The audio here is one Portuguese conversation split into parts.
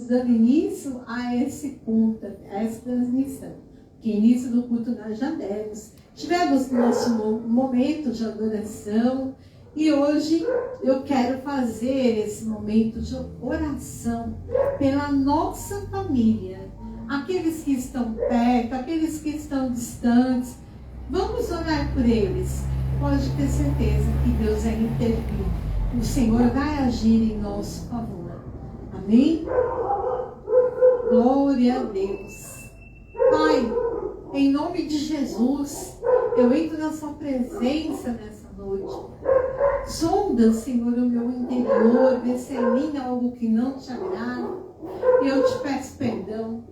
Dando início a esse culto, a essa transmissão. Que início do culto nós já demos. Tivemos nosso momento de adoração e hoje eu quero fazer esse momento de oração pela nossa família. Aqueles que estão perto, aqueles que estão distantes. Vamos orar por eles. Pode ter certeza que Deus vai intervir. O Senhor vai agir em nosso favor. Amém? Glória a Deus. Pai, em nome de Jesus, eu entro na sua presença nessa noite. Sonda, Senhor, o meu interior, vê se em mim há algo que não te agrada. Eu te peço perdão.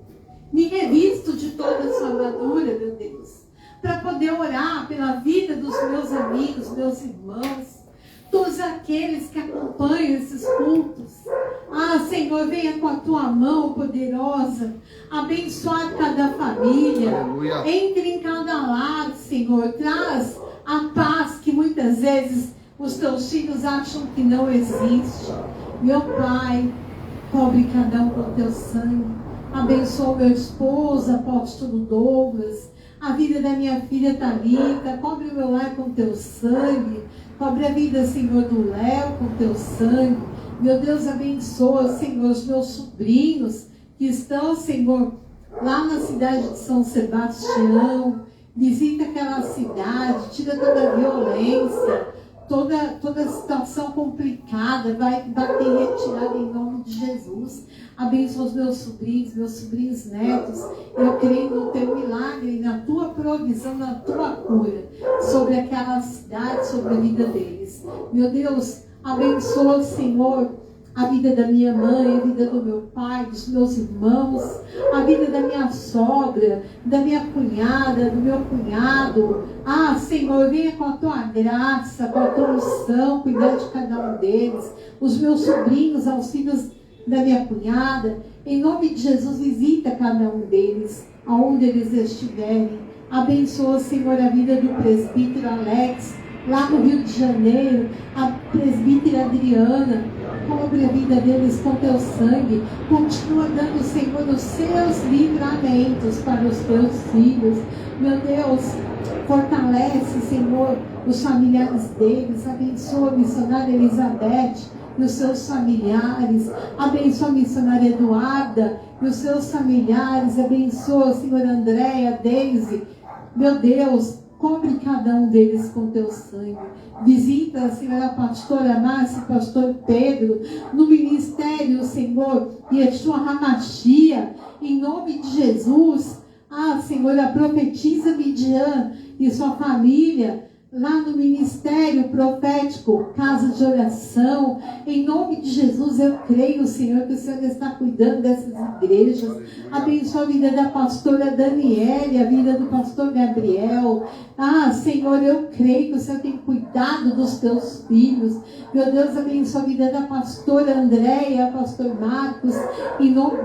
Me revisto de toda a sua armadura, meu Deus, para poder orar pela vida dos meus amigos, meus irmãos, todos aqueles que acompanham esses cultos. Ah, Senhor, venha com a tua mão poderosa abençoar cada família. Aleluia. Entre em cada lar, Senhor. Traz a paz que muitas vezes os teus filhos acham que não existe. Meu Pai, cobre cada um com teu sangue. Abençoa meu esposo, apóstolo Douglas. A vida da minha filha Thalita. Cobre o meu lar com teu sangue. Cobre a vida, Senhor, do Léo com teu sangue. Meu Deus, abençoa, Senhor, os meus sobrinhos que estão, Senhor, lá na cidade de São Sebastião. Visita aquela cidade, tira toda a violência, toda a situação complicada, vai ter retirada em nome de Jesus. Abençoa os meus sobrinhos netos. Eu creio no teu milagre, na tua provisão, na tua cura sobre aquela cidade, sobre a vida deles. Meu Deus, abençoa, Senhor, a vida da minha mãe, a vida do meu pai, dos meus irmãos, a vida da minha sogra, da minha cunhada, do meu cunhado. Ah, Senhor, venha com a tua graça, com a tua unção, cuidar de cada um deles. Os meus sobrinhos, aos filhos da minha cunhada, em nome de Jesus, visita cada um deles, aonde eles estiverem. Abençoa, Senhor, a vida do presbítero Alex, lá no Rio de Janeiro, a presbítera Adriana. Cobre a vida deles com teu sangue. Continua dando, Senhor, os seus livramentos para os teus filhos. Meu Deus, fortalece, Senhor, os familiares deles. Abençoa a missionária Elizabeth e os seus familiares. Abençoa a missionária Eduarda e os seus familiares. Abençoa, Senhor, Andréia, Deise. Meu Deus, cobre cada um deles com teu sangue. Visita, Senhor, a pastora Márcia, pastor Pedro, no ministério, Senhor, Yeshua Hamashia, em nome de Jesus. Ah, Senhor, a profetisa Midian e sua família, lá no ministério profético, casa de oração, em nome de Jesus, eu creio, Senhor, que o Senhor está cuidando dessas igrejas. Abençoa a vida da pastora Daniele, a vida do pastor Gabriel. Ah, Senhor, eu creio que o Senhor tem cuidado dos teus filhos. Meu Deus, abençoa a vida da pastora Andréia, pastor Marcos,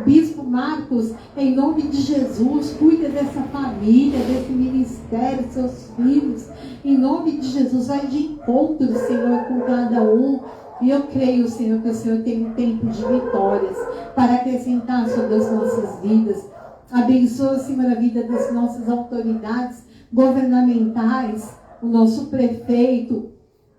bispo Marcos, em nome de Jesus, cuida dessa família, desse ministério, seus filhos. Em nome de Jesus, vai de encontro, Senhor, com cada um. E eu creio, Senhor, que o Senhor tem um tempo de vitórias para acrescentar sobre as nossas vidas. Abençoa, Senhor, a vida das nossas autoridades governamentais, o nosso prefeito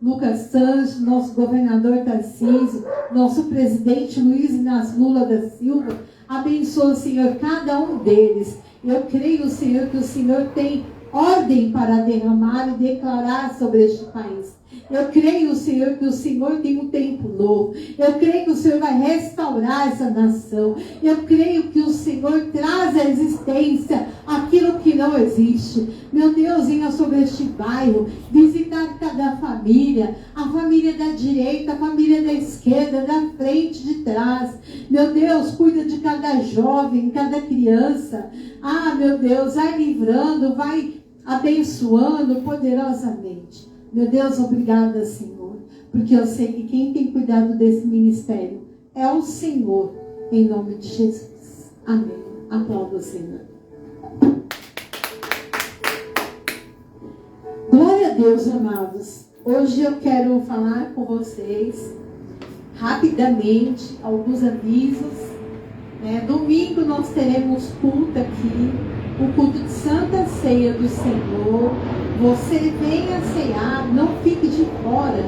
Lucas Sanches, nosso governador Tarcísio, nosso presidente Luiz Inácio Lula da Silva. Abençoa, Senhor, cada um deles. Eu creio, Senhor, que o Senhor tem ordem para derramar e declarar sobre este país. Eu creio, Senhor, que o Senhor tem um tempo novo. Eu creio que o Senhor vai restaurar essa nação. Eu creio que o Senhor traz à existência aquilo que não existe. Meu Deus, venha sobre este bairro, visitar cada família, a família da direita, a família da esquerda, da frente, de trás. Meu Deus, cuida de cada jovem, cada criança. Ah, meu Deus, vai livrando, vai abençoando poderosamente. Meu Deus, obrigada, Senhor, porque eu sei que quem tem cuidado desse ministério é o Senhor, em nome de Jesus. Amém. Aplauda o Senhor. Glória a Deus, amados. Hoje eu quero falar com vocês rapidamente alguns avisos teremos culto aqui, o culto de Santa Ceia do Senhor. Você venha cear, não fique de fora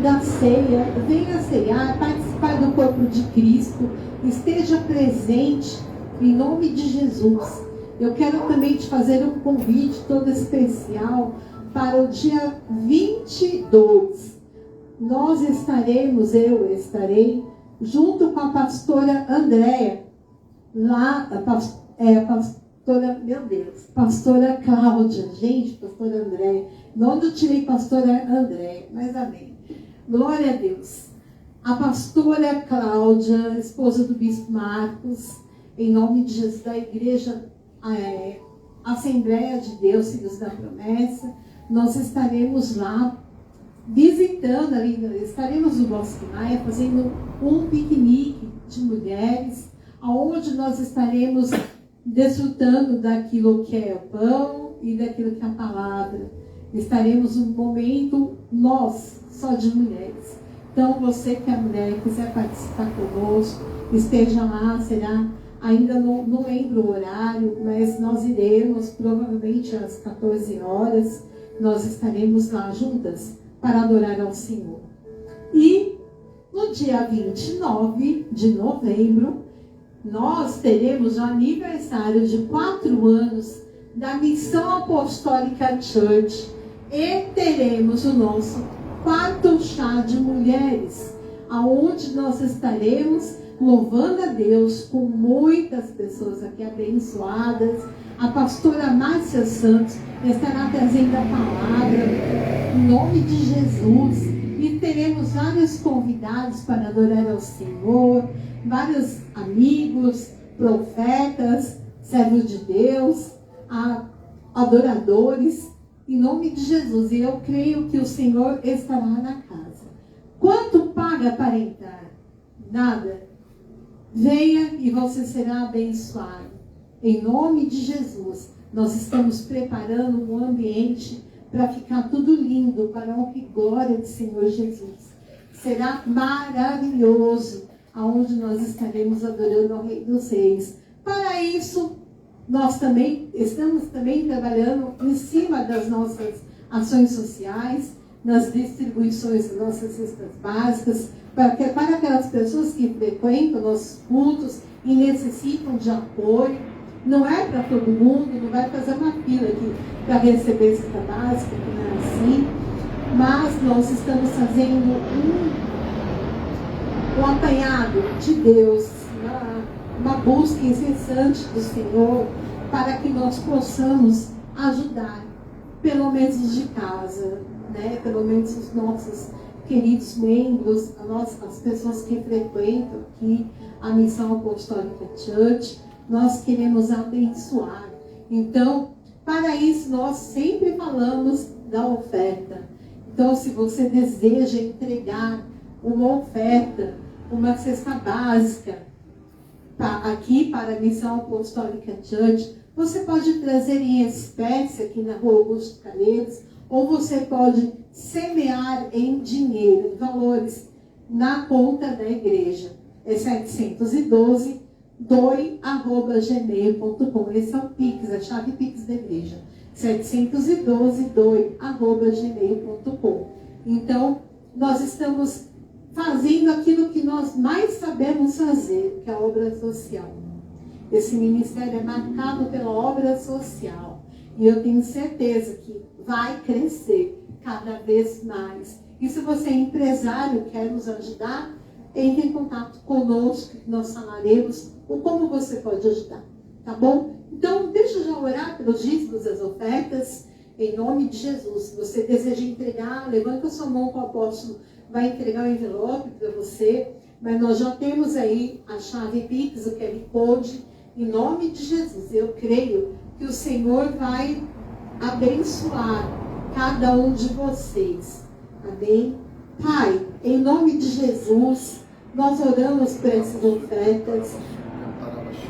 da ceia, venha cear, participar do corpo de Cristo, esteja presente em nome de Jesus. Eu quero também te fazer um convite todo especial para o dia 22. Eu estarei junto com a pastora Andréia, lá, pastora Cláudia, gente, pastora Andréia, não eu tirei pastora Andréia, mas amém, glória a Deus. A pastora Cláudia, esposa do bispo Marcos, em nome de Jesus, da igreja Assembleia de Deus, Filhos da Promessa, nós estaremos lá visitando ali, estaremos no Bosque Maia fazendo um piquenique de mulheres, aonde nós estaremos desfrutando daquilo que é o pão e daquilo que é a palavra. Estaremos num momento nós, só de mulheres. Então você que é mulher e quiser participar conosco, esteja lá, será, ainda não lembro o horário, mas nós iremos, provavelmente às 14 horas, nós estaremos lá juntas para adorar ao Senhor. E no dia 29 de novembro, nós teremos o aniversário de 4 anos da Missão Apostólica Church e teremos o nosso 4º chá de mulheres, aonde nós estaremos louvando a Deus com muitas pessoas aqui abençoadas. A pastora Márcia Santos estará trazendo a palavra em nome de Jesus e teremos vários convidados para adorar ao Senhor, vários amigos, profetas, servos de Deus, adoradores, em nome de Jesus. E eu creio que o Senhor estará na casa. Quanto paga para entrar? Nada. Venha e você será abençoado. Em nome de Jesus, nós estamos preparando um ambiente para ficar tudo lindo, para a honra e glória do Senhor Jesus. Será maravilhoso, aonde nós estaremos adorando ao Rei dos Reis. Para isso, nós também estamos trabalhando em cima das nossas ações sociais, nas distribuições das nossas cestas básicas, para aquelas pessoas que frequentam nossos cultos e necessitam de apoio. Não é para todo mundo, não vai fazer uma fila aqui para receber cesta básica, que não é assim. Mas nós estamos fazendo um apanhado de Deus, uma busca incessante do Senhor, para que nós possamos ajudar, pelo menos de casa, né? Pelo menos os nossos queridos membros, as pessoas que frequentam aqui a Missão Apostólica Church. Nós queremos abençoar. Então, para isso, nós sempre falamos da oferta. Então, se você deseja entregar uma oferta, uma cesta básica, aqui para a Missão Apostólica Church, você pode trazer em espécie aqui na Rua Augusto Calheiros, ou você pode semear em dinheiro, valores na conta da igreja. É 712 doi@gmail.com. Esse é o Pix, a chave Pix da igreja. 712 doi@gmail.com. Então, nós estamos fazendo aquilo que nós mais sabemos fazer, que é a obra social. Esse ministério é marcado pela obra social. E eu tenho certeza que vai crescer cada vez mais. E se você é empresário e quer nos ajudar, entre em contato conosco, que nós falaremos o como você pode ajudar, tá bom? Então, deixa eu já orar pelos dízimos das ofertas, em nome de Jesus. Se você deseja entregar, levanta a sua mão que o apóstolo vai entregar o envelope para você, mas nós já temos aí a chave Pix, o QR Code, em nome de Jesus. Eu creio que o Senhor vai abençoar cada um de vocês, amém? Pai, em nome de Jesus, nós oramos por essas ofertas.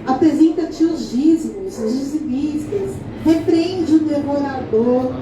Apresenta-te os dízimos, os dizimistas. Repreende o devorador.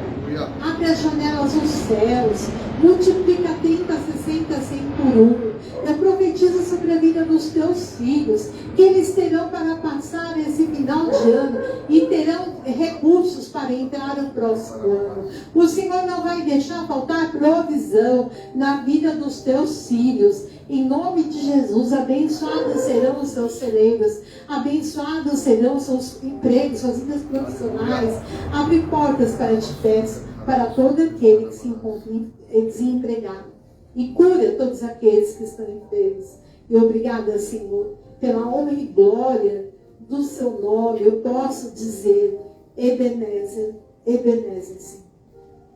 Abre as janelas dos céus. Multiplica 30, 60, 100 por 1. Eu profetizo sobre a vida dos teus filhos, que eles terão para passar esse final de ano e terão recursos para entrar no próximo ano. O Senhor não vai deixar faltar provisão na vida dos teus filhos. Em nome de Jesus, abençoados serão os seus celeiros, abençoados serão os seus empregos, suas vidas profissionais. Abre portas para ti, peço, para todo aquele que se encontra desempregado. E cura todos aqueles que estão enfermos. E obrigada, Senhor, pela honra e glória do seu nome. Eu posso dizer, Ebenezer, Ebenezer, Senhor.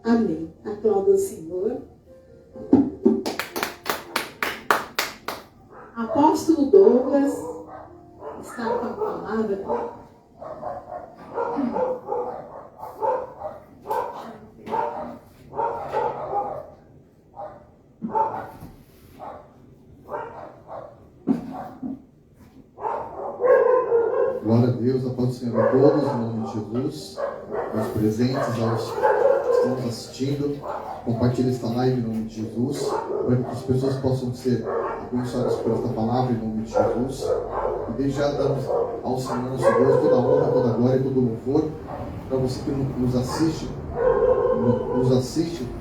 Amém. Aplauda o Senhor. Apóstolo Douglas está com a palavra. Glória a Deus, a paz do Senhor a todos, em nome de Jesus, aos presentes, aos que estão assistindo. Compartilhe esta live em nome de Jesus, para que as pessoas possam ser abençoadas por esta palavra em nome de Jesus. E desde já damos ao Senhor nosso Deus toda a honra, toda a glória e todo o louvor, para você que nos assiste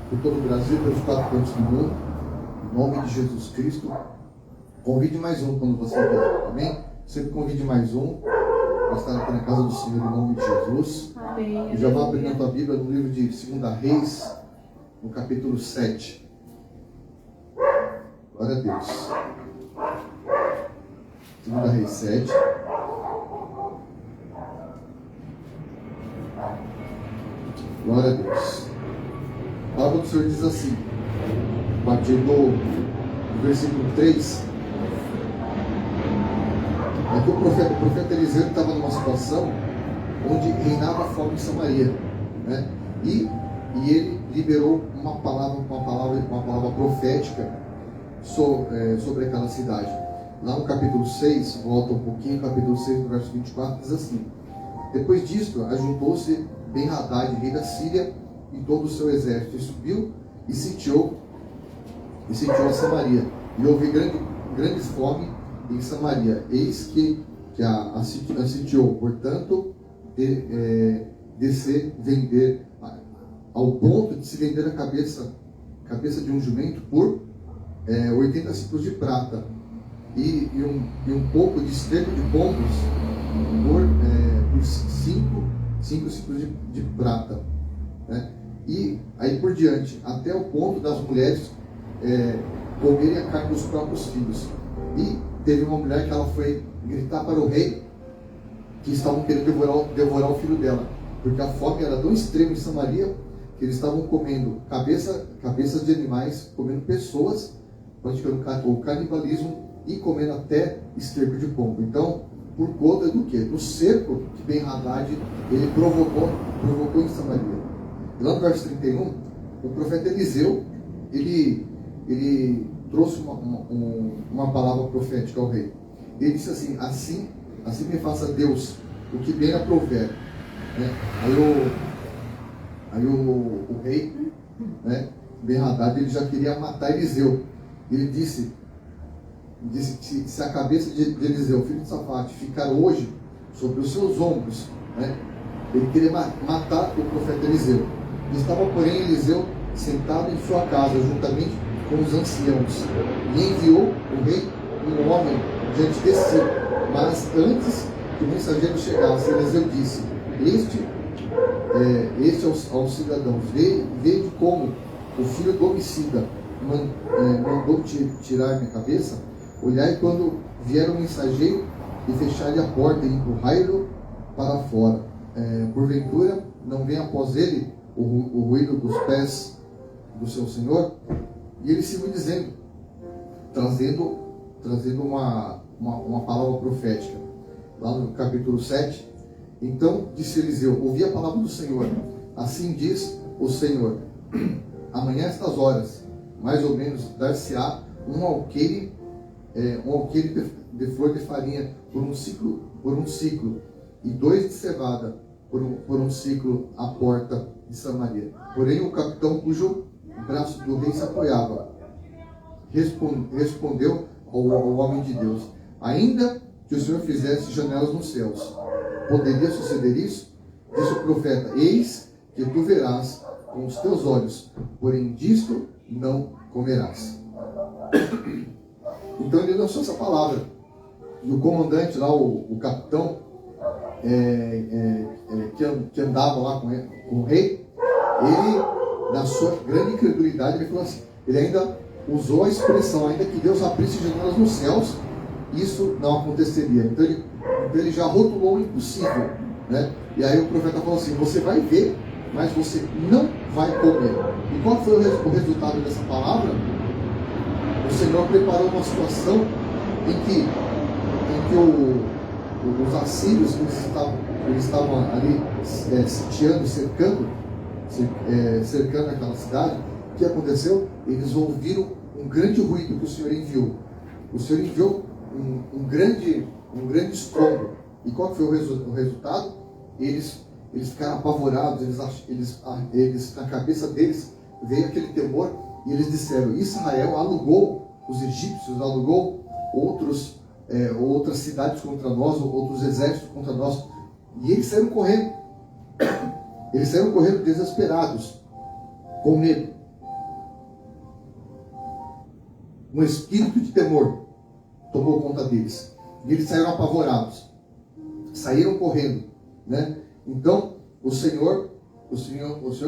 por todo o Brasil, pelos 4 cantos do mundo, em nome de Jesus Cristo. Convide mais um quando você vier, amém? Sempre convide mais um para estar aqui na casa do Senhor em nome de Jesus. Amém. Já vá abrindo a tua Bíblia no livro de 2 Reis, no capítulo 7. Glória a Deus. 2 Reis 7. Glória a Deus. A palavra do Senhor diz assim, a partir do versículo 3. É que o profeta Eliseu estava numa situação onde reinava fome em Samaria, né? E ele liberou uma palavra profética sobre aquela cidade. Lá no capítulo 6, volta um pouquinho, capítulo 6, no verso 24, diz assim: depois disto, ajuntou-se Ben-Hadad, rei da Síria, e todo o seu exército, e subiu e sitiou a Samaria. E houve grande fome em Samaria. Eis que a sitiou, portanto, vender, ao ponto de se vender a cabeça de um jumento por 80 ciclos de prata e um pouco de esterco de pombos por 5 ciclos de prata, né? E aí por diante, até o ponto das mulheres comerem a carne dos próprios filhos. E teve uma mulher que ela foi gritar para o rei que estavam querendo devorar o filho dela, porque a fome era tão extrema em Samaria que eles estavam comendo cabeças de animais, comendo pessoas, praticando o canibalismo e comendo até esterco de pombo. Então, por conta do quê? Do cerco que Ben-Hadad ele provocou em Samaria. E lá no verso 31, o profeta Eliseu ele trouxe uma palavra profética ao rei. Ele disse assim me faça Deus o que bem aprouver, né? Aí o rei, né, Ben-Hadad, ele já queria matar Eliseu. Ele disse que se a cabeça de Eliseu, filho de Safate, ficar hoje sobre os seus ombros, né, ele queria matar o profeta Eliseu. Estava, porém, Eliseu sentado em sua casa, juntamente com os anciãos, e enviou o rei um homem diante de si. Mas antes que o mensageiro chegasse, Eliseu disse: Este aos cidadãos, vede como o filho do homicida mandou tirar minha cabeça. Olhai quando vier o mensageiro e fechar-lhe a porta e empurrai-lo para fora. Porventura não vem após ele o ruído dos pés do seu senhor? E ele seguiu dizendo, trazendo uma palavra profética. Lá no capítulo 7, então disse Eliseu: ouvi a palavra do Senhor. Assim diz o Senhor: amanhã, estas horas, mais ou menos, dar-se-á um alqueire de flor de farinha por um ciclo, e 2 de cevada por um ciclo à porta de Samaria. Porém, o capitão cujo braço do rei se apoiava respondeu ao homem de Deus: ainda que o Senhor fizesse janelas nos céus. Poderia suceder isso? Disse o profeta: eis que tu verás com os teus olhos, porém disto não comerás. Então ele lançou essa palavra. E o comandante lá, o capitão, que andava lá com o rei, ele, na sua grande incredulidade, ele falou assim, ele ainda usou a expressão, ainda que Deus abrisse janelas nos céus, isso não aconteceria. Então ele já rotulou o impossível, né? E aí o profeta falou assim: você vai ver, mas você não vai comer. E qual foi o resultado dessa palavra? O Senhor preparou uma situação em que os assírios, eles estavam ali sitiando, cercando aquela cidade. O que aconteceu? Eles ouviram um grande ruído que o Senhor enviou. O Senhor enviou um grande estrondo. E qual foi o resultado? Eles ficaram apavorados. Eles, na cabeça deles veio aquele temor, e eles disseram: Israel alugou os egípcios, alugou outras cidades contra nós, outros exércitos contra nós. E eles saíram correndo. Eles saíram correndo desesperados, com medo. Um espírito de temor tomou conta deles. E eles saíram apavorados. Saíram correndo, né? Então, o Senhor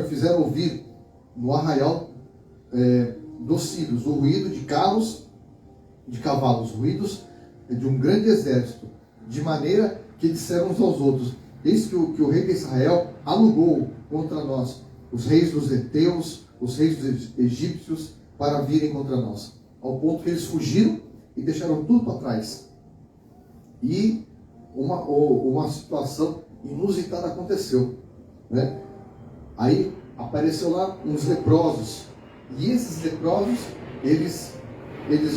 fizeram ouvir no arraial dos sírios o ruído de carros, de cavalos, ruídos de um grande exército, de maneira que disseram uns aos outros: eis que o rei de Israel alugou contra nós os reis dos heteus, os reis dos egípcios, para virem contra nós. Ao ponto que eles fugiram e deixaram tudo para trás. E uma situação inusitada aconteceu, né? Aí apareceu lá uns leprosos. E esses leprosos, eles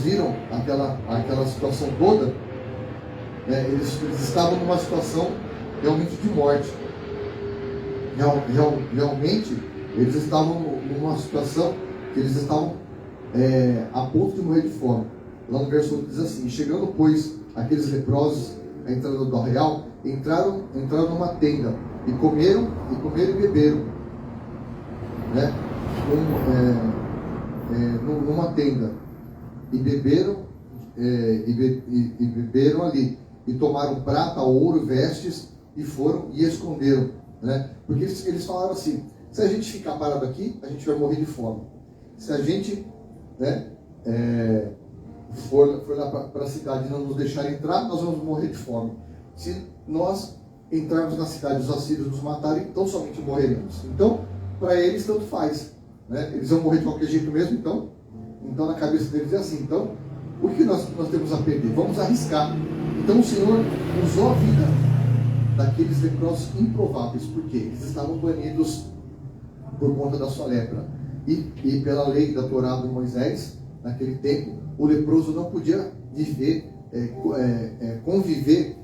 viram aquela situação toda, né? Eles estavam numa situação realmente de morte. Realmente, eles estavam numa situação que eles estavam a ponto de morrer de fome. Lá no verso 8 diz assim: chegando, pois, aqueles leprosos à entrada do arraial, entraram numa tenda, e comeram e beberam, né? Numa tenda, e beberam beberam ali, e tomaram prata, ouro, vestes, e foram e esconderam, né? Porque eles falaram assim: se a gente ficar parado aqui, a gente vai morrer de fome. Se a gente, né, for lá para a cidade e não nos deixar entrar, nós vamos morrer de fome. Se nós entrarmos na cidade, os assírios nos matarem, então somente morreremos. Então, para eles, tanto faz, né? Eles vão morrer de qualquer jeito mesmo. Então na cabeça deles é assim: então, o que nós temos a perder? Vamos arriscar. Então o Senhor usou a vida daqueles leprosos improváveis, porque eles estavam banidos por conta da sua lepra. E pela lei da Torá de Moisés, naquele tempo, o leproso não podia viver, conviver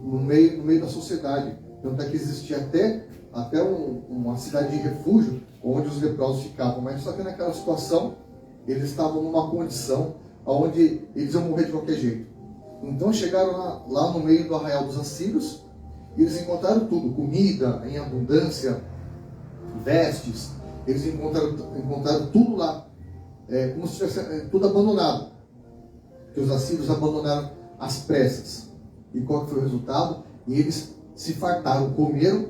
no meio da sociedade. Tanto é que existia até uma cidade de refúgio onde os leprosos ficavam. Mas só que naquela situação, eles estavam numa condição onde eles iam morrer de qualquer jeito. Então chegaram lá no meio do arraial dos assírios, e eles encontraram tudo: comida em abundância, vestes. Eles encontraram tudo lá, como se tivesse tudo abandonado, que os assírios abandonaram às pressas. E qual que foi o resultado? E eles se fartaram, comeram,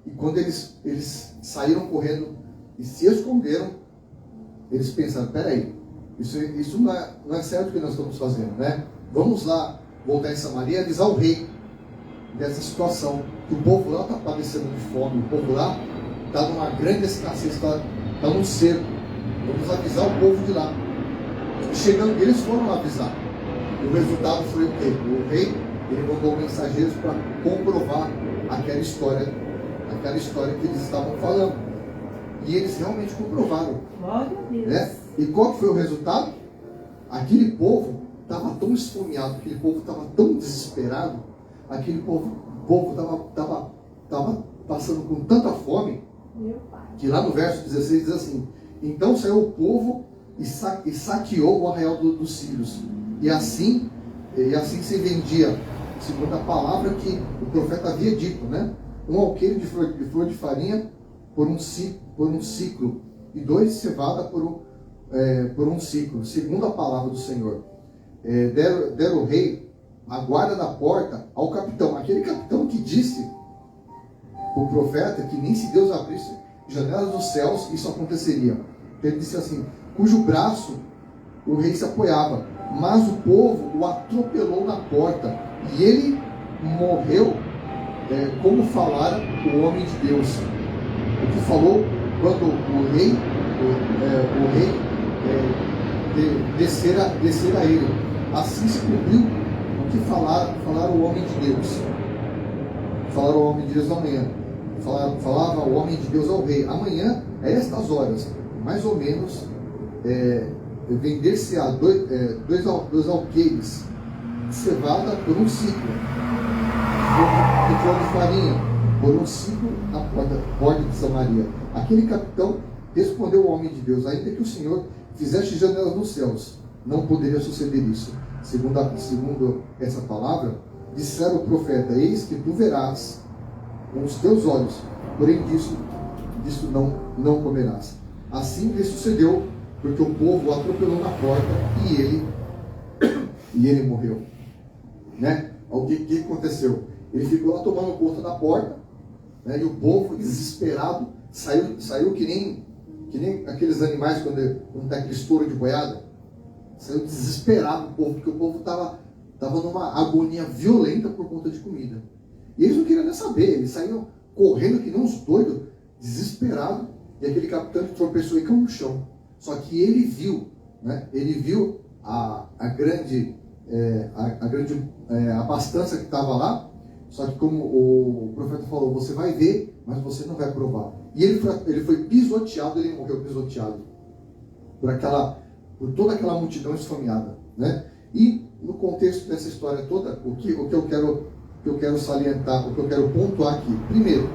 e quando eles saíram correndo e se esconderam, eles pensaram: peraí, isso não é certo o que nós estamos fazendo, né? Vamos lá voltar em Samaria e avisar o rei dessa situação, que o povo lá está padecendo de fome, o povo lá está numa grande escassez, está num cerco. Vamos avisar o povo de lá. E chegando, eles foram lá avisar. E o resultado foi o quê? O rei, ele mandou mensageiros para comprovar aquela história que eles estavam falando. E eles realmente comprovaram. Glória a Deus. Né? E qual que foi o resultado? Aquele povo estava tão esfomeado, aquele povo estava tão desesperado, aquele povo estava passando com tanta fome, que lá no verso 16 diz assim: então saiu o povo e saqueou o arraial dos sírios, e assim e assim se vendia, segundo a palavra que o profeta havia dito, né? Um alqueire de flor de farinha por um ciclo, e 2 de cevada por um ciclo, segundo a palavra do Senhor. Deram o rei a guarda da porta ao capitão, aquele capitão que disse o profeta que nem se Deus abrisse janelas dos céus isso aconteceria. Ele disse assim: cujo braço o rei se apoiava, mas o povo o atropelou na porta, e ele morreu como falara o homem de Deus. O que falou quando o rei descera a ele. Assim se cumpriu o que falara o homem de Deus. Falaram ao homem de Deus amanhã. Falava o homem de Deus ao rei: amanhã, a estas horas, mais ou menos, vender-se-á dois alqueires de cevada por um ciclo, de flor de farinha por um ciclo na porta de Samaria. Aquele capitão respondeu ao homem de Deus: ainda que o Senhor fizesse janelas nos céus, não poderia suceder isso. Segundo essa palavra, disseram o profeta: eis que tu verás com os teus olhos, porém disso não comerás. Assim lhe sucedeu, porque o povo o atropelou na porta e ele morreu. Né? O que aconteceu? Ele ficou lá tomando conta da porta, né? E o povo desesperado saiu que nem aqueles animais quando tem aquele estouro de boiada. Saiu desesperado o povo, porque o povo estava numa agonia violenta por conta de comida. E eles não queriam nem saber, eles saíram correndo que nem uns doidos, desesperados, e aquele capitão tropeçou e caiu no chão. Só que ele viu, né? Ele viu a grande abastança que estava lá. Só que como o profeta falou: você vai ver, mas você não vai provar. E ele foi pisoteado, ele morreu pisoteado por toda aquela multidão esfomeada, né? E no contexto dessa história toda, o que eu quero salientar, o que eu quero pontuar aqui. Primeiro,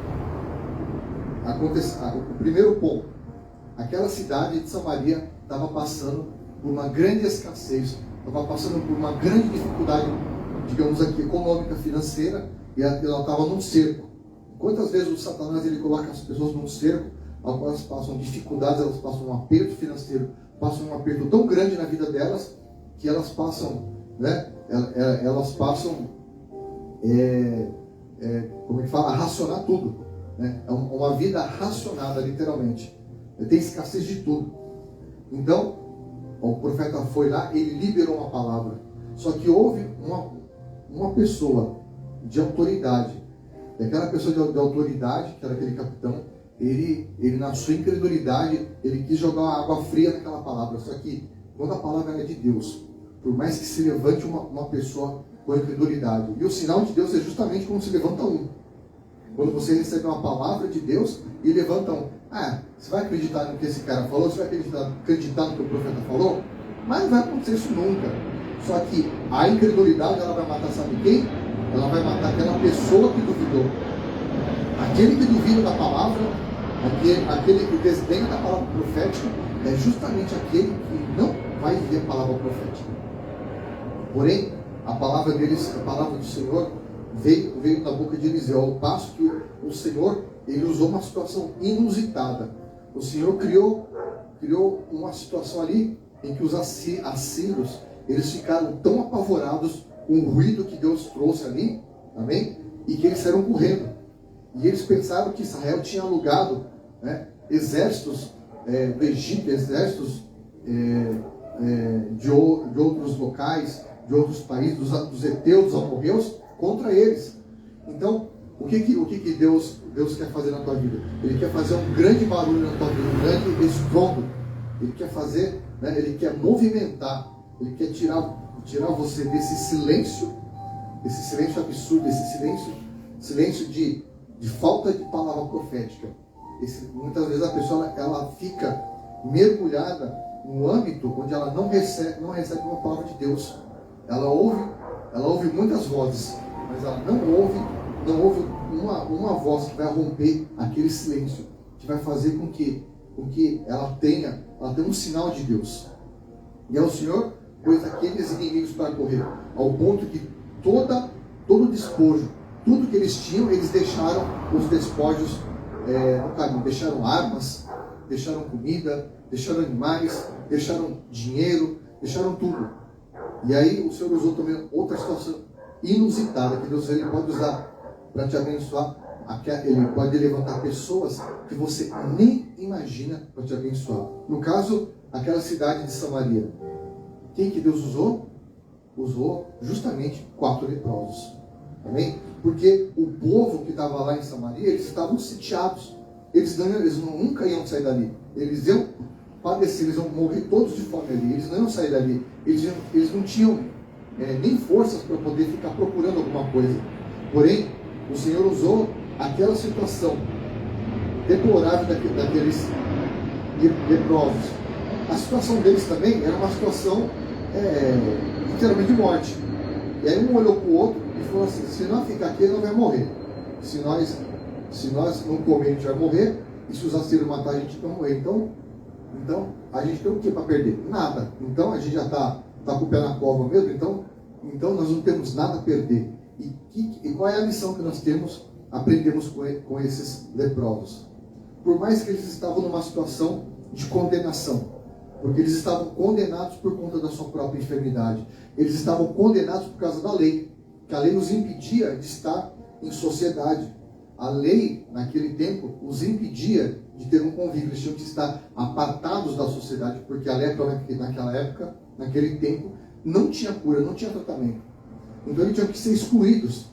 o primeiro ponto: aquela cidade de Samaria estava passando por uma grande escassez, estava passando por uma grande dificuldade, digamos aqui, econômica, financeira, e ela estava num cerco. Quantas vezes o Satanás ele coloca as pessoas num cerco, elas passam dificuldades, elas passam um aperto financeiro, passam um aperto tão grande na vida delas, que elas passam, né? Elas passam, como é que fala? A racionar tudo, né? É uma vida racionada, literalmente. Tem escassez de tudo. Então, o profeta foi lá, ele liberou uma palavra. Só que houve uma pessoa de autoridade. E aquela pessoa de autoridade, que era aquele capitão, ele na sua incredulidade, ele quis jogar uma água fria naquela palavra. Só que quando a palavra é de Deus, por mais que se levante uma pessoa com incredulidade, e o sinal de Deus é justamente quando se levanta um. Quando você recebe uma palavra de Deus e levanta um. Você vai acreditar no que esse cara falou? Você vai acreditar no que o profeta falou? Mas não vai acontecer isso nunca. Só que a incredulidade, ela vai matar, sabe quem? Ela vai matar aquela pessoa que duvidou. Aquele que duvida da palavra, aquele que desdenha da palavra profética, é justamente aquele que não vai ver a palavra profética. Porém, a palavra deles, a palavra do Senhor, veio da boca de Eliseu, ao passo que o Senhor, ele usou uma situação inusitada. O Senhor criou uma situação ali em que os assírios, eles ficaram tão apavorados com o ruído que Deus trouxe ali, amém? E que eles saíram correndo. E eles pensaram que Israel tinha alugado, né, exércitos do Egito, exércitos de outros locais, de outros países, dos heteus, dos amorreus, contra eles. Então, o que Deus quer fazer na tua vida? Ele quer fazer um grande barulho na tua vida, um grande estrondo. Ele quer fazer, né, ele quer movimentar, ele quer tirar você desse silêncio absurdo, esse silêncio de falta de palavra profética. Muitas vezes a pessoa ela fica mergulhada no âmbito onde ela não recebe uma palavra de Deus. Ela ouve muitas vozes, mas ela não ouve uma voz que vai romper aquele silêncio, que vai fazer com que ela tenha um sinal de Deus. E é o Senhor pôs aqueles inimigos para correr. ao ponto que todo o despojo, tudo que eles tinham, eles deixaram os despojos no caminho. Deixaram armas, deixaram comida, deixaram animais, deixaram dinheiro, deixaram tudo. E aí o Senhor usou também outra situação inusitada, que Deus ele pode usar para te abençoar. Ele pode levantar pessoas que você nem imagina para te abençoar. No caso, aquela cidade de Samaria. Quem que Deus usou? Usou justamente 4 leprosos. Amém? Porque o povo que estava lá em Samaria, eles estavam sitiados. Eles nunca iam sair dali. Eles iam padecer, eles iam morrer todos de fome ali. Eles não iam sair dali. Eles não tinham nem forças para poder ficar procurando alguma coisa. Porém, o Senhor usou aquela situação deplorável daqueles leprosos. A situação deles também era uma situação literalmente de morte. E aí um olhou para o outro e falou assim: se nós ficar aqui, ele não vai morrer. Se nós não comer, a gente vai morrer. E se os assassinos matar, a gente vai morrer. Então a gente tem o que para perder? Nada. Então a gente já está com o pé na cova mesmo. Então nós não temos nada a perder. E qual é a lição que nós aprendemos com esses leprosos? Por mais que eles estavam numa situação de condenação, porque eles estavam condenados por conta da sua própria enfermidade. Eles estavam condenados por causa da lei, que a lei os impedia de estar em sociedade. A lei, naquele tempo, os impedia de ter um convívio. Eles tinham que estar apartados da sociedade, porque a lepra naquela época, naquele tempo, não tinha cura, não tinha tratamento. Então eles tinham que ser excluídos.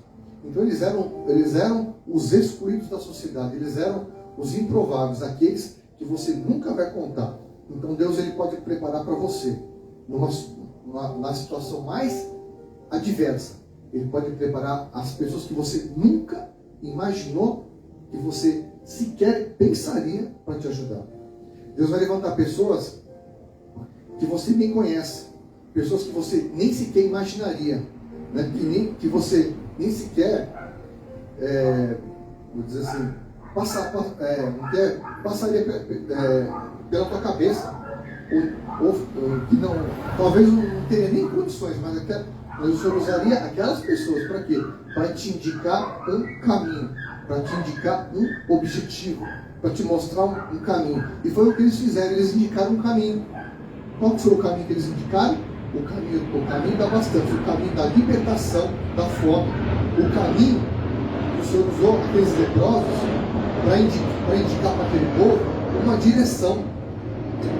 Então eles eram os excluídos da sociedade. Eles eram os improváveis, aqueles que você nunca vai contar. Então Deus ele pode preparar para você, na situação mais adversa, Ele pode preparar as pessoas que você nunca imaginou, que você sequer pensaria para te ajudar. Deus vai levantar pessoas que você nem conhece, pessoas que você nem sequer imaginaria, né? que você nem sequer, vou dizer assim, passaria pela tua cabeça, ou que não, talvez não teria nem condições, mas o Senhor usaria aquelas pessoas para quê? Para te indicar um caminho, para te indicar um objetivo, para te mostrar um caminho. E foi o que eles fizeram, eles indicaram um caminho. Qual que foi o caminho que eles indicaram? O caminho da abastança, o caminho da libertação da fome, o caminho que o Senhor usou aqueles leprosos para indicar para aquele povo uma direção.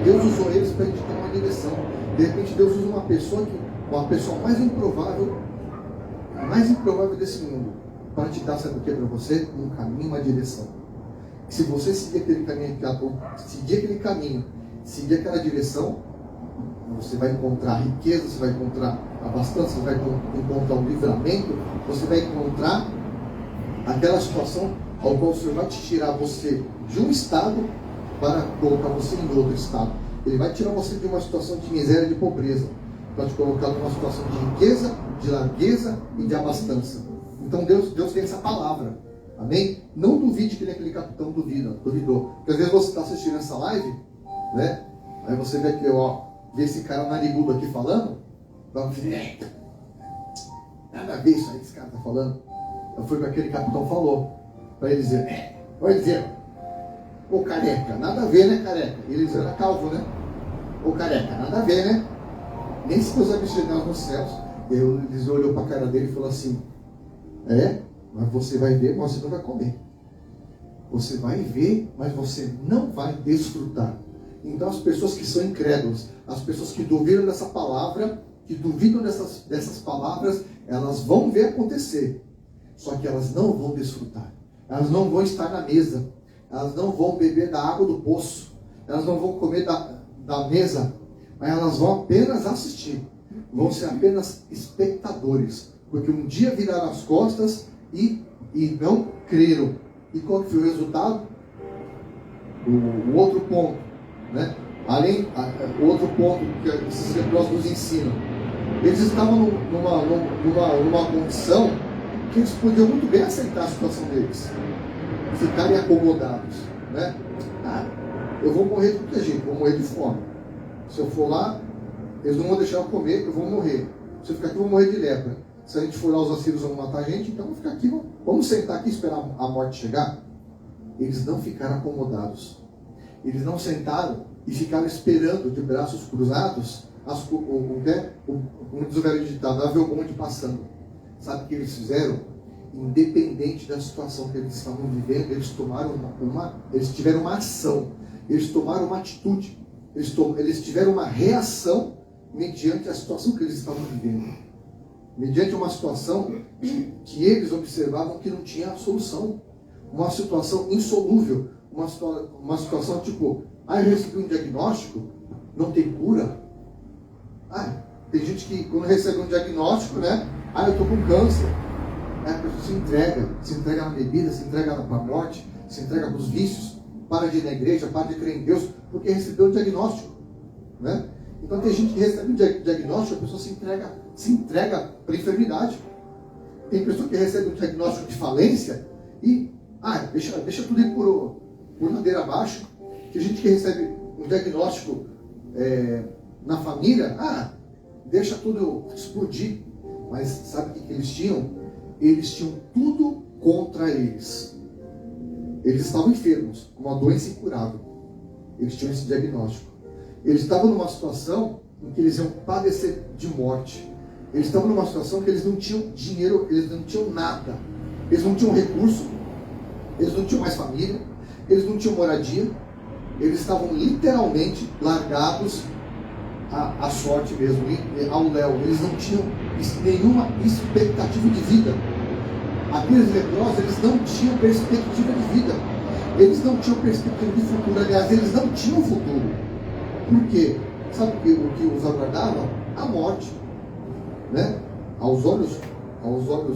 Deus usou eles para indicar uma direção. De repente Deus usa uma pessoa mais improvável desse mundo, para te dar, sabe o que para você? Um caminho, uma direção. Se você seguir aquele caminho, seguir aquela direção, você vai encontrar riqueza, você vai encontrar abastança, você vai encontrar um livramento, você vai encontrar aquela situação ao qual o Senhor vai te tirar você de um estado para colocar você em outro estado. Ele vai tirar você de uma situação de miséria, de pobreza, para te colocar numa situação de riqueza, de largueza e de abastança. Então Deus tem essa palavra. Amém? Não duvide que nem aquele capitão duvidou. Porque às vezes você está assistindo essa live, né? Aí você vê aqui, vê esse cara narigudo aqui falando, nada a ver isso aí que esse cara está falando. Foi o que aquele capitão falou, para ele dizer, ô careca, nada a ver, né, careca? Ele era calvo, né? Ô careca, nada a ver, né? Nem se Deus vai mexer nos céus. Eles olhou para a cara dele e falou assim, mas você vai ver, mas você não vai comer. Você vai ver, mas você não vai desfrutar. Então as pessoas que são incrédulas, as pessoas que duvidam dessa palavra, que duvidam dessas palavras, elas vão ver acontecer. Só que elas não vão desfrutar. Elas não vão estar na mesa. Elas não vão beber da água do poço. Elas não vão comer da mesa. Mas elas vão apenas assistir. Vão ser apenas espectadores. Porque um dia viraram as costas e não creram. E qual que foi o resultado? O outro ponto, né? O outro ponto que esses leprosos nos ensinam. Eles estavam numa condição que eles podiam muito bem aceitar a situação deles. Ficarem acomodados, né? Eu vou morrer de qualquer jeito, vou morrer de fome. Se eu for lá, eles não vão deixar eu comer, eu vou morrer. Se eu ficar aqui, eu vou morrer de lepra. Se a gente for lá, os assírios vão matar a gente, então vamos ficar aqui, vamos sentar aqui e esperar a morte chegar. Eles não ficaram acomodados. Eles não sentaram e ficaram esperando de braços cruzados, como diz o velho ditado, a ver o bonde passando. Sabe o que eles fizeram? Independente da situação que eles estavam vivendo, eles tomaram eles tiveram uma ação, eles tomaram uma atitude, eles tiveram uma reação mediante a situação que eles estavam vivendo, mediante uma situação que eles observavam que não tinha solução, uma situação insolúvel, uma situação tipo, eu recebi um diagnóstico, não tem cura. Tem gente que quando recebe um diagnóstico, né? Eu estou com câncer. A pessoa se entrega na bebida, se entrega para a morte, se entrega para os vícios, para de ir na igreja, para de crer em Deus, porque recebeu o diagnóstico, né? Então tem gente que recebe o diagnóstico, a pessoa se entrega para a enfermidade. Tem pessoa que recebe um diagnóstico de falência e deixa tudo ir por ladeira abaixo. Tem gente que recebe um diagnóstico na família, deixa tudo explodir. Mas sabe o que eles tinham? Eles tinham tudo contra eles. Eles estavam enfermos, com uma doença incurável. Eles tinham esse diagnóstico. Eles estavam numa situação em que eles iam padecer de morte. Eles estavam numa situação que eles não tinham dinheiro, eles não tinham nada. Eles não tinham recurso, eles não tinham mais família, eles não tinham moradia. Eles estavam literalmente largados à sorte mesmo, ao léu. Eles não tinham nenhuma expectativa de vida. Aqueles leprosos, eles não tinham perspectiva de vida. Eles não tinham perspectiva de futuro. Aliás, eles não tinham futuro. Por quê? Sabe o que os aguardava? A morte, né? Aos olhos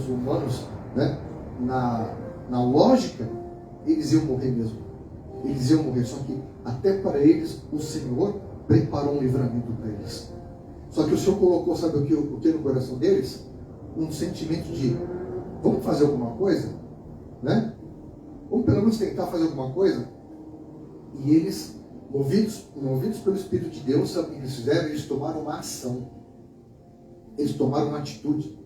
humanos, né? Na lógica, eles iam morrer mesmo. Eles iam morrer. Só que até para eles o Senhor preparou um livramento para eles. Só que o Senhor colocou, sabe o que no coração deles? Um sentimento de, vamos fazer alguma coisa? Né? Vamos pelo menos tentar fazer alguma coisa? E eles, movidos pelo Espírito de Deus, sabe o que eles fizeram? Eles tomaram uma ação. Eles tomaram uma atitude.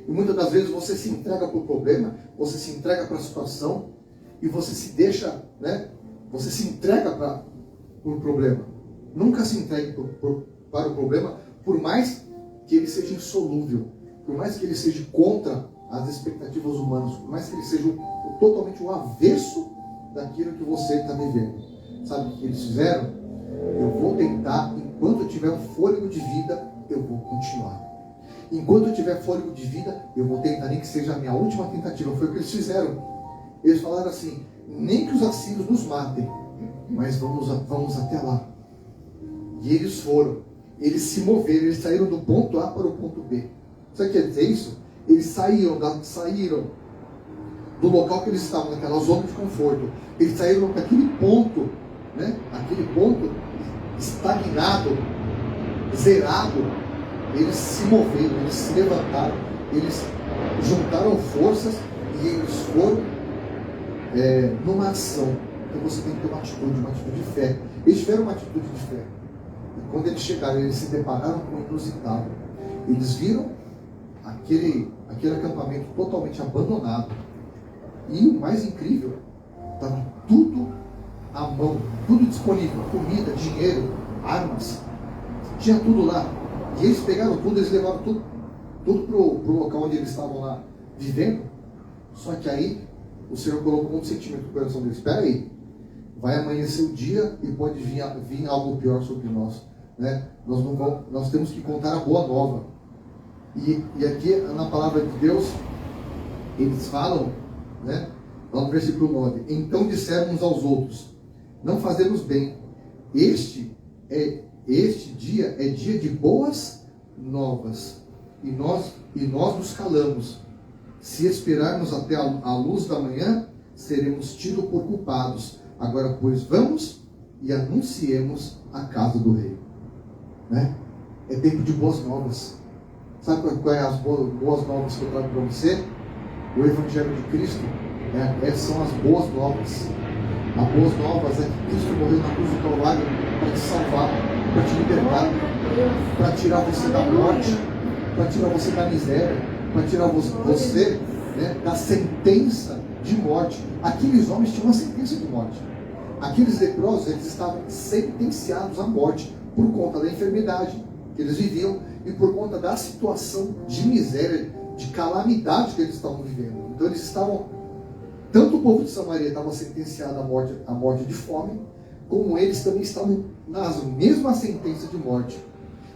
E muitas das vezes você se entrega para o problema, você se entrega para a situação, e você se deixa, né? Você se entrega para o problema. Nunca se entregue para o problema, por mais que ele seja insolúvel, por mais que ele seja contra as expectativas humanas, por mais que ele seja totalmente o avesso daquilo que você está vivendo. Sabe o que eles fizeram? Eu vou tentar, enquanto eu tiver um fôlego de vida, eu vou continuar. Enquanto eu tiver fôlego de vida, eu vou tentar, nem que seja a minha última tentativa. Foi o que eles fizeram. Eles falaram assim, nem que os assírios nos matem, mas vamos até lá. E eles foram, eles se moveram, eles saíram do ponto A para o ponto B. Sabe o que quer dizer isso? Eles saíram do local que eles estavam, naquela zona de conforto. Eles saíram daquele ponto, né? Aquele ponto estagnado, zerado. Eles se moveram, eles se levantaram, eles juntaram forças e eles foram numa ação. Então você tem que ter uma atitude de fé. Eles tiveram uma atitude de fé. E quando eles chegaram, eles se depararam com o inusitado. Eles viram aquele acampamento totalmente abandonado. E o mais incrível, estava tudo à mão, tudo disponível, comida, dinheiro, armas, tinha tudo lá. E eles pegaram tudo, eles levaram tudo para o local onde eles estavam lá vivendo. Só que aí o Senhor colocou um sentimento no coração deles. Espera aí, vai amanhecer o dia e pode vir algo pior sobre nós, né? Nós temos que contar a boa nova. E aqui na palavra de Deus eles falam, né? Lá no versículo 9: então disseram uns aos outros, não fazemos bem, este dia é dia de boas novas, e nós nos calamos. Se esperarmos até a luz da manhã, seremos tidos por culpados. Agora, pois, vamos e anunciemos a casa do rei. Né? É tempo de boas novas. Sabe qual é as boas novas que eu trago para você? O Evangelho de Cristo são as boas novas. As boas novas é que Cristo morreu na cruz do Calvário para te salvar, para te libertar, para tirar você da morte, para tirar você da miséria, para tirar você, né, da sentença de morte. Aqueles homens tinham uma sentença de morte. Aqueles leprosos, eles estavam sentenciados à morte por conta da enfermidade que eles viviam e por conta da situação de miséria, de calamidade que eles estavam vivendo. Então eles estavam, tanto o povo de Samaria estava sentenciado à morte de fome, como eles também estavam na mesma sentença de morte.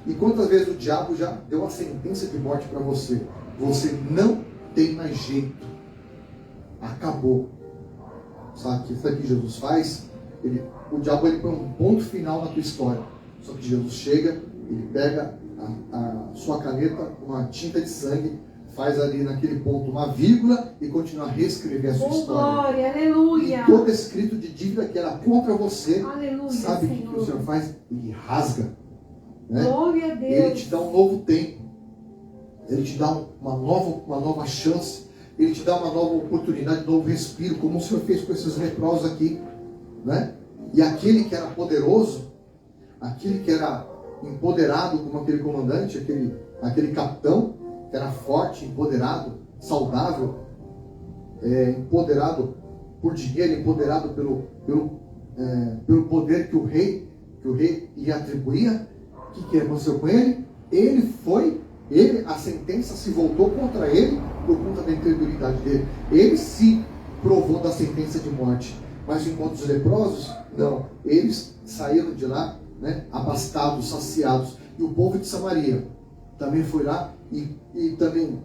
E quantas vezes o diabo já deu a sentença de morte para você? Você não tem mais jeito. Acabou. Sabe o que Jesus faz? O diabo ele põe um ponto final na tua história. Só que Jesus chega, ele pega a sua caneta, uma tinta de sangue, faz ali naquele ponto uma vírgula e continua a reescrever a sua história. Glória, aleluia. E todo escrito de dívida que era contra você, Aleluia, sabe o que Senhor. o Senhor faz? Ele rasga. Né? Glória a Deus. Ele te dá um novo tempo. Ele te dá uma nova chance. Ele te dá uma nova oportunidade, um novo respiro, como o Senhor fez com esses leprosos aqui. Né? E aquele que era poderoso, aquele que era empoderado como aquele comandante, aquele capitão, que era forte, empoderado, saudável, empoderado por dinheiro, empoderado pelo poder que o rei lhe atribuía. O que aconteceu com ele? A sentença se voltou contra ele por conta da incredulidade dele. Ele se provou da sentença de morte. Mas enquanto os leprosos, não. Eles saíram de lá, né, abastados, saciados. E o povo de Samaria também foi lá e também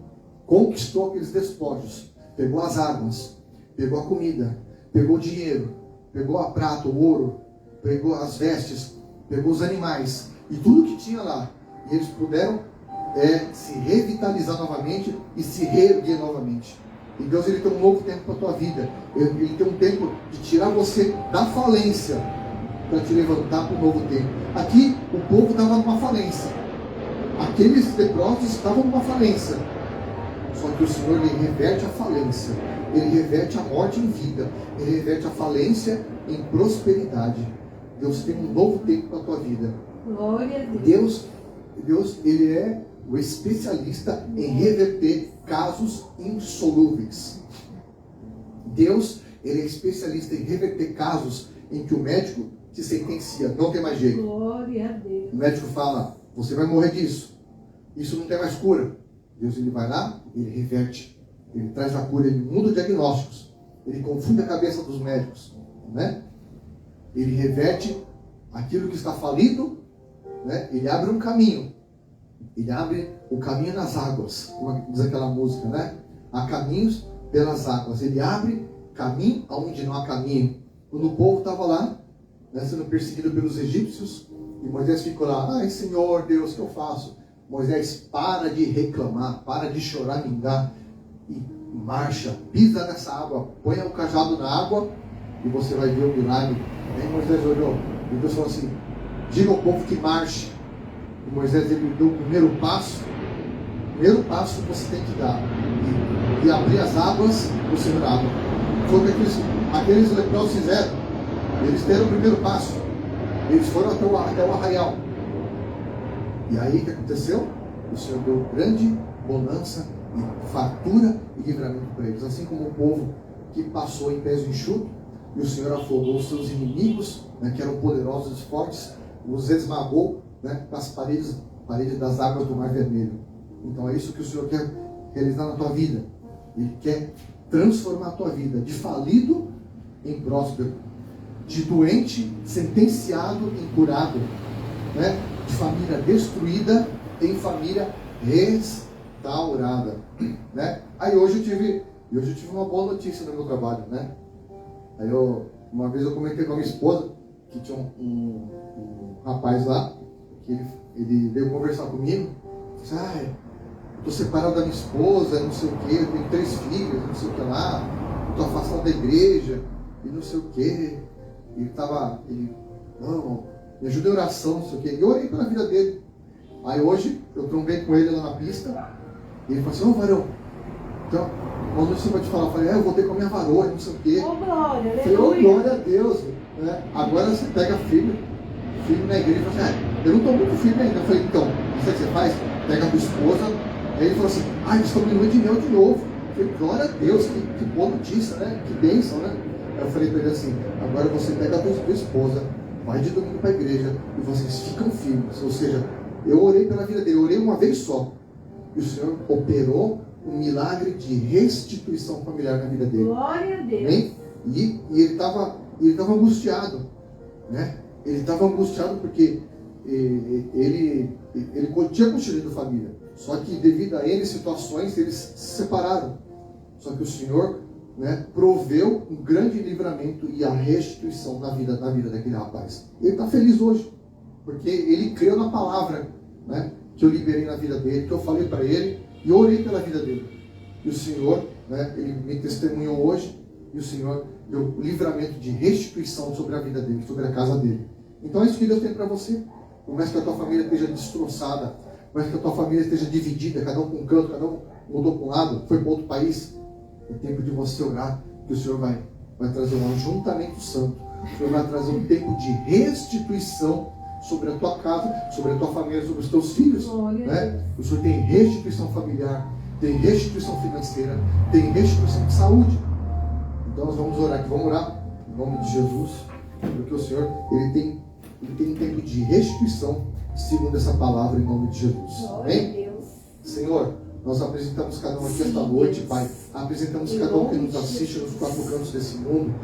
conquistou aqueles despojos. Pegou as armas, pegou a comida, pegou o dinheiro, pegou a prata, o ouro, pegou as vestes, pegou os animais e tudo que tinha lá. E eles puderam se revitalizar novamente e se reerguer novamente. E Deus, ele tem um novo tempo para a tua vida. Ele tem um tempo de tirar você da falência para te levantar para um novo tempo. Aqui o povo estava numa falência. Aqueles leprosos estavam numa falência. Só que o Senhor, ele reverte a falência. Ele reverte a morte em vida. Ele reverte a falência em prosperidade. Deus tem um novo tempo para a tua vida. Glória a Deus. Deus, ele é o especialista em reverter casos insolúveis. Deus, ele é especialista em reverter casos em que o médico te sentencia, não tem mais jeito. Glória a Deus. O médico fala, você vai morrer disso. Isso não tem mais cura. Deus, ele vai lá, ele reverte. Ele traz a cura, ele muda os diagnósticos. Ele confunde a cabeça dos médicos, né? Ele reverte aquilo que está falido, né? Ele abre um caminho. Ele abre o caminho nas águas, como diz aquela música, né? Há caminhos pelas águas. Ele abre caminho aonde não há caminho. Quando o povo estava lá, né, sendo perseguido pelos egípcios, e Moisés ficou lá, ai Senhor Deus, o que eu faço? Moisés, para de reclamar, para de chorar, mingar, e marcha, pisa nessa água, põe o cajado na água, e você vai ver o milagre. Aí Moisés olhou, e Deus falou assim, diga ao povo que marche. E Moisés, ele deu o primeiro passo que você tem que dar, e abrir as águas, o Senhor abre. Foi o que aqueles leprosos fizeram. Eles deram o primeiro passo, eles foram até o arraial. E aí o que aconteceu? O Senhor deu grande bonança e fartura e livramento para eles. Assim como o povo que passou em pés enxuto, e o Senhor afogou os seus inimigos, né, que eram poderosos e fortes, os esmagou, né, nas paredes das águas do Mar Vermelho. Então é isso que o Senhor quer realizar na tua vida. Ele quer transformar a tua vida de falido em próspero, de doente sentenciado em curado, né? De família destruída em família restaurada, né? Aí hoje eu tive uma boa notícia no meu trabalho, né? Aí uma vez eu comentei com a minha esposa que tinha um rapaz lá que ele veio conversar comigo. Disse, eu tô separado da minha esposa, não sei o que, eu tenho 3 filhos, não sei o que lá, eu tô afastado da igreja e não sei o que. Não, me ajuda em oração, não sei o que. E eu orei pela vida dele. Aí hoje eu trombei com ele lá na pista e ele falou assim, varão, então, quando você vai te falar, eu falei, eu voltei com a minha varoa, não sei o quê. Glória, eu falei, glória a Deus. Né? Agora você pega filho na igreja e fala assim, eu não estou muito firme ainda. Eu falei, então, isso que você faz? Pega a tua esposa, Aí ele falou assim, nós estamos em lua de mel de novo. Eu falei, glória a Deus, que boa notícia, né? Que bênção, né? Aí eu falei para ele assim, agora você pega a tua esposa, vai de domingo para a igreja e vocês ficam firmes. Ou seja, eu orei pela vida dele, eu orei uma vez só. E o Senhor operou um milagre de restituição familiar na vida dele. Glória a Deus. Amém? E ele estava angustiado, né? Ele estava angustiado porque ele tinha construído família. Só que devido a N situações, eles se separaram. Só que o Senhor, né, proveu um grande livramento e a restituição na vida daquele rapaz. Ele está feliz hoje, porque ele creu na palavra, né, que eu liberei na vida dele, que eu falei para ele e orei pela vida dele. E o Senhor, né, ele me testemunhou hoje, e o Senhor deu livramento de restituição sobre a vida dele, sobre a casa dele. Então é isso que Deus tem para você. Por mais que a tua família esteja destroçada, por mais que a tua família esteja dividida, cada um com um canto, cada um mudou para um lado, foi para outro país, é tempo de você orar, que o Senhor vai trazer um ajuntamento santo. O Senhor vai trazer um tempo de restituição sobre a tua casa, sobre a tua família, sobre os teus filhos, né? O Senhor tem restituição familiar, tem restituição financeira, tem restituição de saúde. Então nós vamos orar aqui, vamos orar em nome de Jesus, porque o Senhor ele tem um tempo de restituição segundo essa palavra em nome de Jesus. Amém? Senhor, nós apresentamos cada um aqui esta noite, Pai. Apresentamos cada um que nos assiste nos quatro cantos desse mundo.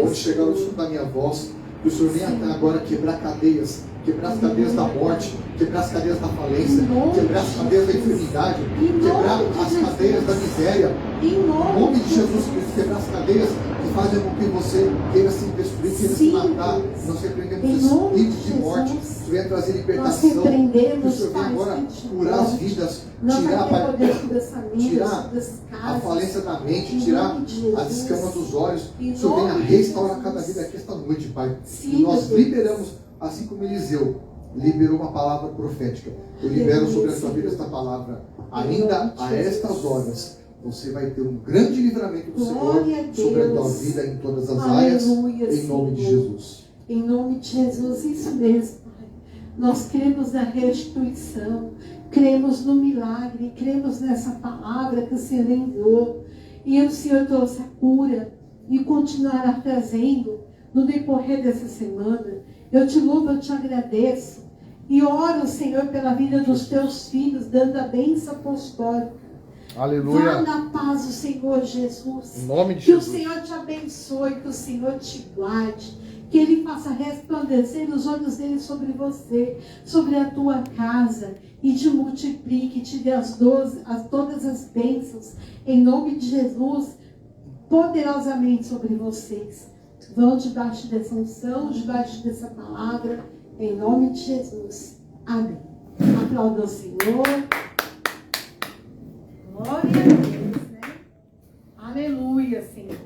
Onde chegar o som da minha voz, que o Senhor venha agora quebrar cadeias, quebrar as cadeias da morte, quebrar as cadeias da falência, quebrar as cadeias da enfermidade, quebrar as cadeias da miséria. Em nome de Jesus Cristo, quebrar as cadeias que fazem com que você queira se destruir, queira se matar. Nós repreendemos espíritos de morte, que venha trazer libertação, que o Senhor venha agora curar as vidas, tirar a falência da mente, tirar as escamas dos olhos. Que o Senhor venha restaurar cada vida aqui esta noite, Pai. E nós liberamos, assim como Eliseu liberou uma palavra profética. Eu libero sobre a sua vida esta palavra. Ainda a estas horas, você vai ter um grande livramento do Senhor sobre a tua vida em todas as áreas, em nome de Jesus. Em nome de Jesus, isso mesmo, Pai. Nós cremos na restituição, cremos no milagre, cremos nessa palavra que o Senhor enviou. E o Senhor trouxe a cura e continuará trazendo no decorrer dessa semana. Eu te louvo, eu te agradeço. E oro, Senhor, pela vida dos teus filhos, dando a bênção apostólica. Aleluia. Vá na paz do Senhor Jesus. Em nome de que Jesus. o Senhor te abençoe, que o Senhor te guarde, que Ele faça resplandecer os olhos dele sobre você, sobre a tua casa, e te multiplique, te dê todas as bênçãos, em nome de Jesus, poderosamente sobre vocês. Vão debaixo dessa unção, debaixo dessa palavra, em nome de Jesus. Amém. Aplauda o Senhor. Glória a Deus, né? Aleluia, Senhor.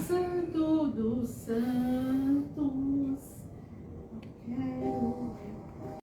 Santo dos santos.